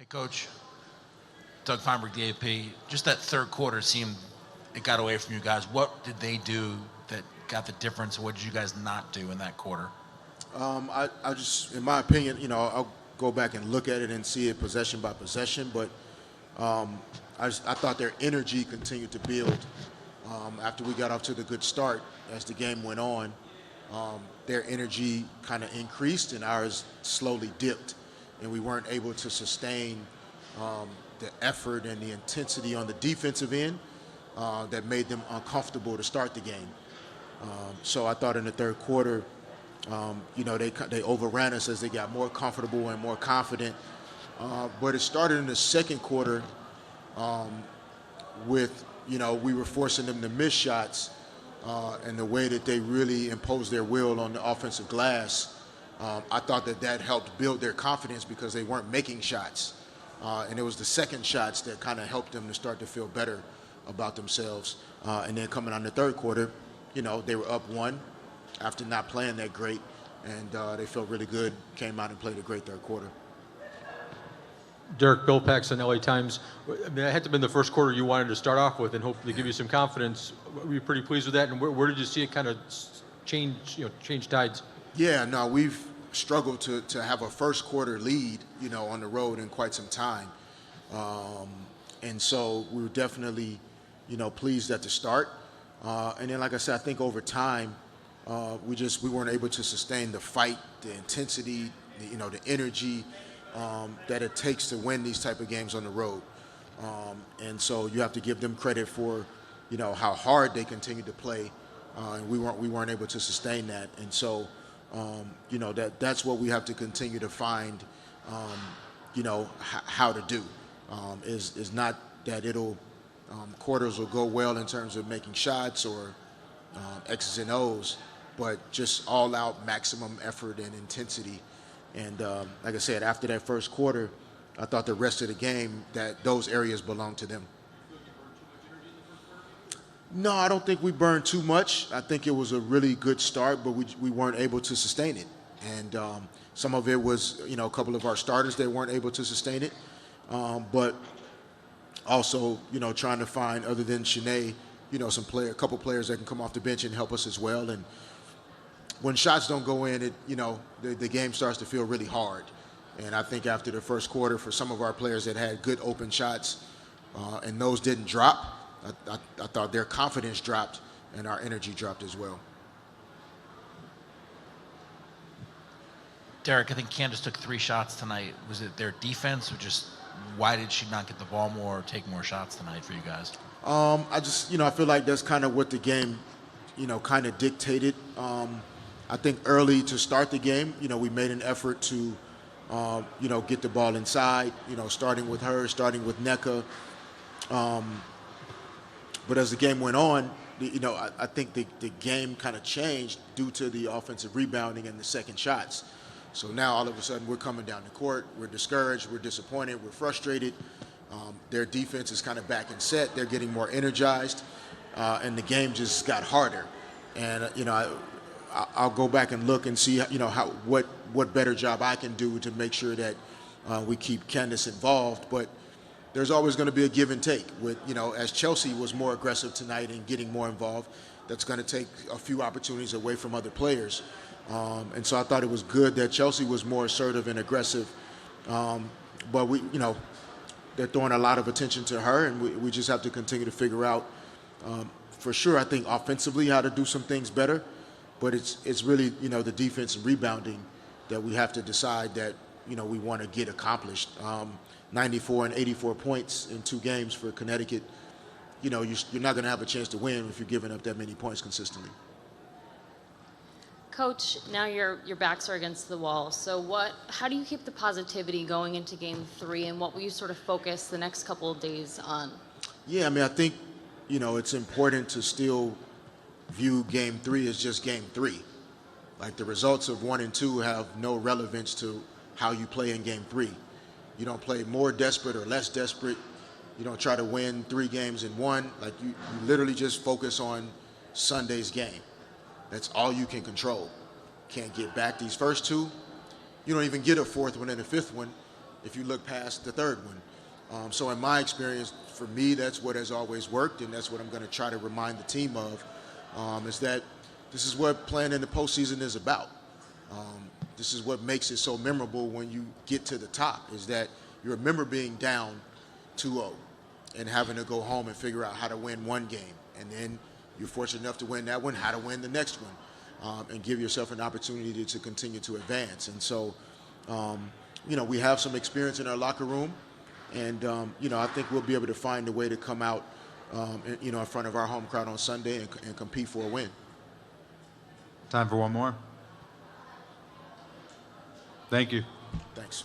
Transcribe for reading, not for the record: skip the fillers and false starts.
Hey, Coach. Doug Feinberg, the AP. Just that third quarter seemed it got away from you guys. What did they do that got the difference? What did you guys not do in that quarter? I just, in my opinion, I'll go back and look at it and see it possession by possession, but I thought their energy continued to build after we got off to the good start. As the game went on, their energy kind of increased and ours slowly dipped, and we weren't able to sustain the effort and the intensity on the defensive end that made them uncomfortable to start the game. So I thought in the third quarter, they overran us as they got more comfortable and more confident. But it started in the second quarter with, we were forcing them to miss shots, and the way that they really imposed their will on the offensive glass. I thought that helped build their confidence because they weren't making shots. And it was the second shots that kind of helped them to start to feel better about themselves. And then coming on the third quarter, they were up one after not playing that great, and they felt really good, came out and played a great third quarter. Derek Bilpax, LA Times. I mean, that had to have been the first quarter you wanted to start off with and hopefully give you some confidence. Were you pretty pleased with that? And where did you see it kind of change tides? Yeah, no, we've struggled to have a first quarter lead, on the road in quite some time. And so we were definitely, pleased at the start. And then, like I said, I think over time, we weren't able to sustain the fight, the intensity, the energy that it takes to win these type of games on the road. And so you have to give them credit for, how hard they continued to play. And we weren't able to sustain that. And so, that's what we have to continue to find, how to do. Is not that quarters will go well in terms of making shots or X's and O's, but just all out maximum effort and intensity. And like I said, after that first quarter, I thought the rest of the game that those areas belonged to them. No, I don't think we burned too much. I think it was a really good start, but we weren't able to sustain it. And some of it was, a couple of our starters that weren't able to sustain it. But also, trying to find, other than Shanae, a couple players that can come off the bench and help us as well. And when shots don't go in, the game starts to feel really hard. And I think after the first quarter, for some of our players that had good open shots and those didn't drop, I thought their confidence dropped and our energy dropped as well. Derek, I think Candace took 3 shots tonight. Was it their defense, or just why did she not get the ball more or take more shots tonight for you guys? I feel like that's kind of what the game, kind of dictated. I think early to start the game, we made an effort to, get the ball inside, starting with her, starting with NECA. But as the game went on, I think the game kind of changed due to the offensive rebounding and the second shots. So now all of a sudden we're coming down the court, we're discouraged, we're disappointed, we're frustrated. Their defense is kind of back in set, they're getting more energized, and the game just got harder. And I'll go back and look and see what better job I can do to make sure that we keep Candace involved. But there's always going to be a give and take. With as Chelsea was more aggressive tonight and getting more involved, that's going to take a few opportunities away from other players. And so I thought it was good that Chelsea was more assertive and aggressive. But they're throwing a lot of attention to her, and we just have to continue to figure out, for sure, I think offensively how to do some things better. But it's really, the defense and rebounding that we have to decide that, we want to get accomplished. 94 and 84 points in 2 games for Connecticut. You're not going to have a chance to win if you're giving up that many points consistently. Coach, now your backs are against the wall. So how do you keep the positivity going into Game 3, and what will you sort of focus the next couple of days on? Yeah, I mean, I think, it's important to still view Game 3 as just Game 3. Like, the results of 1 and 2 have no relevance to how you play in Game 3. You don't play more desperate or less desperate. You don't try to win 3 games in 1. Like, you literally just focus on Sunday's game. That's all you can control. Can't get back these first 2. You don't even get a 4th one and a 5th one. if you look past the third one. So in my experience, for me, that's what has always worked, and that's what I'm going to try to remind the team of, is that this is what playing in the postseason is about. This is what makes it so memorable when you get to the top, is that you remember being down 2-0 and having to go home and figure out how to win one game. And then you're fortunate enough to win that one, how to win the next one, and give yourself an opportunity to continue to advance. And so, we have some experience in our locker room, and, I think we'll be able to find a way to come out, in front of our home crowd on Sunday and compete for a win. Time for one more. Thank you. Thanks.